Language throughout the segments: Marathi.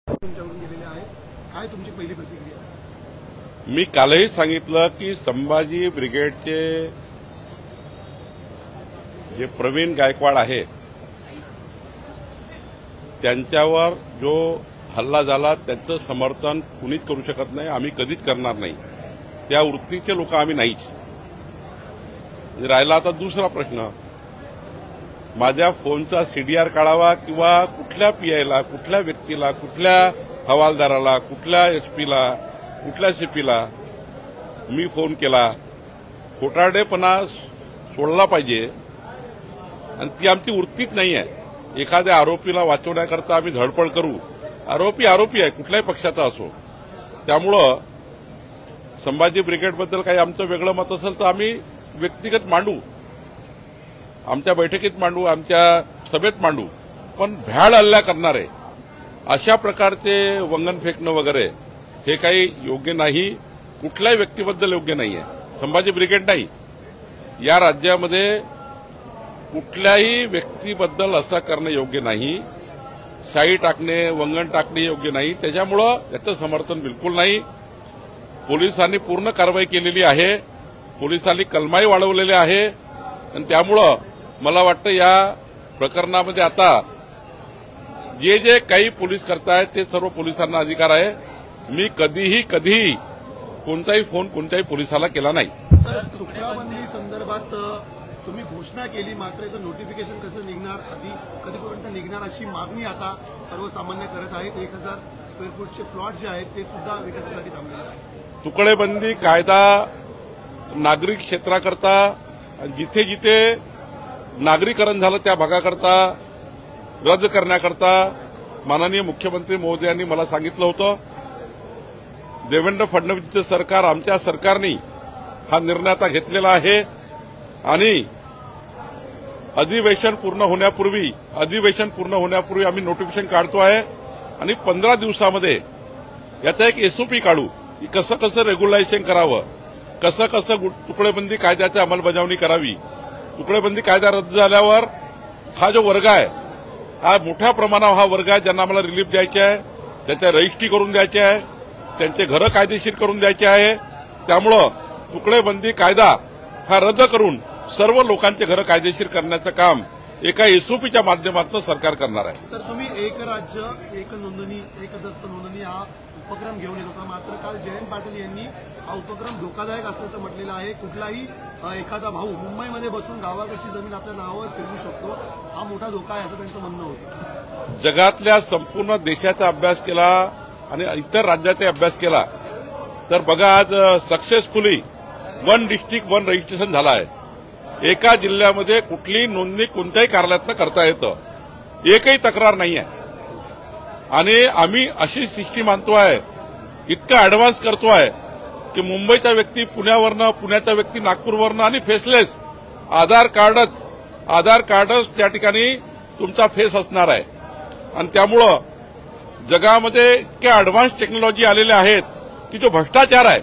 तुमच्याकडून गेलेले आहेत, काय तुमची पहिली प्रतिक्रिया? मी कालही सांगितलं की संभाजी ब्रिगेडचे जे प्रवीण गायकवाड आहे त्यांच्यावर जो हल्ला झाला त्याचं समर्थन कुणीच करू शकत नाही, आम्ही कधीच करणार नाही. त्या वृत्तीचे लोक आम्ही नाहीच. राहिला आता दुसरा प्रश्न, माझ्या फोनचा सीडीआर काढावा किंवा कुठल्या पीआयला, कुठल्या व्यक्तीला, कुठल्या हवालदाराला, कुठल्या एसपीला, कुठल्या सीपीला मी फोन केला, खोटारडेपणा सोडला पाहिजे. आणि ती आमची वृत्तीच नाही आहे. एखाद्या आरोपीला वाचवण्याकरता आम्ही धडपड करू. आरोपी आहे, कुठल्याही पक्षाचा असो. त्यामुळं संभाजी ब्रिगेडबद्दल काही आमचं वेगळं मत असेल तर आम्ही व्यक्तिगत मांडू, आमच्या बैठकीत मांडू, आमच्या सभेत मांडू. पण भ्याड हल्ला करणारे अशा प्रकारचे वंगण फेकणं वगैरे हे काही योग्य नाही, कुठल्याही व्यक्तीबद्दल योग्य नाही आहे. संभाजी ब्रिगेड नाही, या राज्यामध्ये कुठल्याही व्यक्तीबद्दल असं करणं योग्य नाही. शाई टाकणे, वंगण टाकणे योग्य नाही. त्याच्यामुळं याचं समर्थन बिलकुल नाही. पोलिसांनी पूर्ण कारवाई केलेली आहे, पोलिसांनी कलमाही वाढवलेले आहे. आणि त्यामुळं मला वाटतं या प्रकरणामध्ये आता जे जे काही पोलीस करतायत ते सर्व पोलिसांना अधिकार आहे. मी कधीही कोणताही फोन कोणत्याही पोलिसाला केला नाही. सर, तुकडाबंदी संदर्भात तुम्ही घोषणा केली, मात्र याचं नोटिफिकेशन कसं निघणार, कधीपर्यंत निघणार अशी मागणी आता सर्वसामान्य करत आहेत. 1000 स्क्वेअर फूटचे प्लॉट जे आहेत ते सुद्धा विकासासाठी थांबलेले आहेत. तुकडेबंदी कायदा नागरिक क्षेत्राकरता जिथे जिथे नागरीकरण झालं त्या भागाकरता रद्द करण्याकरता माननीय मुख्यमंत्री महोदयांनी मला सांगितलं होतं. देवेंद्र फडणवीसचं सरकार, आमच्या सरकारने हा निर्णय आता घेतलेला आहे. आणि अधिवेशन पूर्ण होण्यापूर्वी आम्ही नोटिफिकेशन काढतो आहे. आणि 15 दिवसामध्ये याचा एक एसओपी काढू की कसं कसं रेग्युलायझेशन करावं, कसं कसं तुकडेबंदी कायद्याची अंमलबजावणी करावी. तुकडेबंदी कायदा रद्द झाल्यावर हा जो वर्ग आहे, हा मोठ्या प्रमाणावर हा वर्ग आहे ज्यांना आम्हाला रिलीफ द्यायचे आहे, त्याच्या रजिस्ट्री करून द्यायचे आहे, त्यांचे घरं कायदेशीर करून द्यायचे आहे. त्यामुळं तुकडेबंदी कायदा हा रद्द करून सर्व लोकांचे घरं कायदेशीर करण्याचं काम एका एसओपीच्या माध्यमातून सरकार करणार आहे. सर, तुम्ही एक राज्य एक नोंदणी, एक दस्त नोंदणी हा उपक्रम घेऊन येत होता, मात्र काल जयंत पाटील यांनी हा उपक्रम धोकादायक असल्याचं म्हटलेलं आहे. कुठलाही एखादा भाऊ मुंबईमध्ये बसून गावाकडची जमीन आपल्या नावावर फिरवू शकतो, हा मोठा धोका आहे असं त्यांचं म्हणणं होतं. जगातल्या संपूर्ण देशाचा अभ्यास केला आणि इतर राज्याचा अभ्यास केला तर बघा, आज सक्सेसफुली 1 डिस्ट्रिक्ट 1 रजिस्ट्रेशन झालं आहे. एका जिल्ह्यामध्ये कुठलीही नोंदणी कोणत्याही कार्यालयातनं करता येतं, एकही तक्रार नाही आहे. आणि आम्ही अशी सिस्टीम आणतोय, इतकं अॅडव्हान्स करतोय की मुंबईचा व्यक्ती पुण्यावरनं, पुण्याचा व्यक्ती नागपूरवरनं आणि फेसलेस आधार कार्डच त्या ठिकाणी तुमचा फेस असणार आहे. आणि त्यामुळं जगामध्ये इतक्या अॅडव्हान्स टेक्नॉलॉजी आलेल्या आहेत की जो भ्रष्टाचार आहे,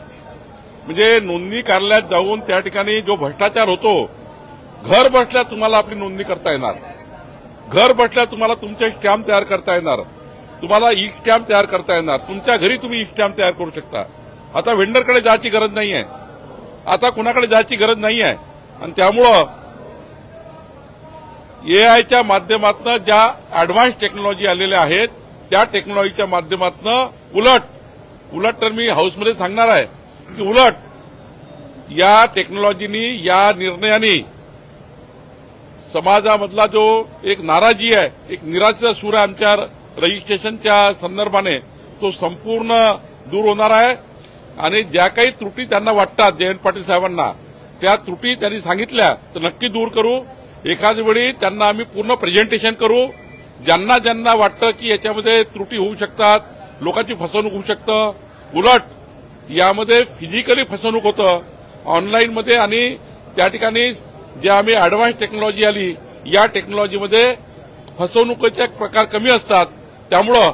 म्हणजे नोंदणी कार्यालयात जाऊन त्या ठिकाणी जो भ्रष्टाचार होतो, घर बसल्या तुम्हाला आपली नोंदणी करता येणार, घर बसल्या तुम्हाला तुमचे स्टॅम्प तयार करता येणार, तुम्हाला ई स्टॅम्प तयार करता येणार, तुमच्या घरी तुम्ही ई स्टॅम्प तयार करू शकता. आता व्हेंडरकडे जायची गरज नाही आहे, आता कुणाकडे जायची गरज नाही आहे. आणि त्यामुळं एआयच्या माध्यमातून ज्या अॅडव्हान्स टेक्नॉलॉजी आलेल्या आहेत त्या टेक्नॉलॉजीच्या माध्यमातून उलट तर मी हाऊसमध्ये सांगणार आहे की उलट या टेक्नॉलॉजीनी, या निर्णयाने समाजामधला जो एक नाराजी आहे, एक निराशेचा सूर आहे आमच्या रजिस्ट्रेशनच्या संदर्भाने, तो संपूर्ण दूर होणार आहे. आणि ज्या काही त्रुटी त्यांना वाटतात जयंत पाटील साहेबांना, त्या त्रुटी त्यांनी सांगितल्या तर नक्की दूर करू. एखाद वेळी त्यांना आम्ही पूर्ण प्रेझेंटेशन करू. ज्यांना ज्यांना वाटतं की याच्यामध्ये त्रुटी होऊ शकतात, लोकांची फसवणूक होऊ शकतं, उलट यामध्ये फिजिकली फसवणूक होतं ऑनलाईनमध्ये. आणि त्या ठिकाणी जे आम्ही अॅडव्हान्स टेक्नॉलॉजी आली, या टेक्नॉलॉजीमध्ये फसवणुकीचे प्रकार कमी असतात. त्यामुळं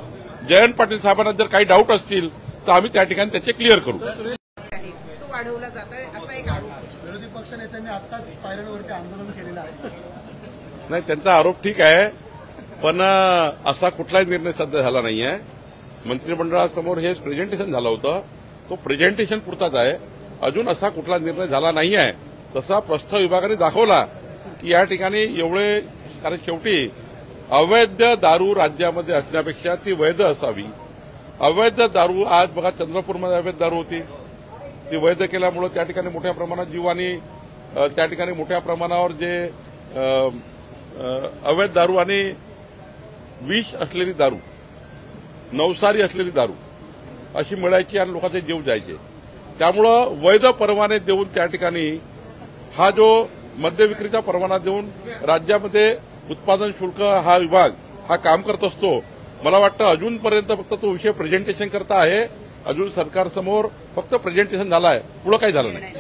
जयंत पाटील साहेबांना जर काही डाऊट असतील तर आम्ही त्या ठिकाणी त्याचे क्लिअर करू. विरोधी पक्ष नेत्यांनी आताच पायऱ्यांवरती आंदोलन केलेलं आहे. नाही, त्यांचा आरोप ठीक आहे, पण असा कुठलाही निर्णय सध्या झाला नाहीये. मंत्रिमंडळासमोर हे प्रेझेंटेशन झालं होतं, तो प्रेझेंटेशन पुरताच आहे. अजून असा कुठला निर्णय झाला नाही आहे. तसा प्रस्ताव विभागाने दाखवला की या ठिकाणी एवढे, कारण शेवटी अवैध दारू राज्यामध्ये असण्यापेक्षा ती वैध असावी. अवैध दारू आज बघा चंद्रपूरमध्ये अवैध दारू होती, ती वैध केल्यामुळे त्या ठिकाणी मोठ्या प्रमाणात जीव आणि त्या ठिकाणी मोठ्या प्रमाणावर जे अवैध दारू आणि विष असलेली दारू, नवसारी असलेली दारू अशी मिळायची आणि लोकांचे जीव जायचे. त्यामुळं वैध परवाने देऊन त्या ठिकाणी हा जो मद्यविक्रीचा परवाना देऊन राज्यामध्ये उत्पादन शुल्क हा विभाग हा काम करत असतो. मला वाटतं अजूनपर्यंत फक्त तो विषय प्रेझेंटेशन करता आहे. अजून सरकारसमोर फक्त प्रेझेंटेशन झालं आहे, पुढं काही झालं नाही.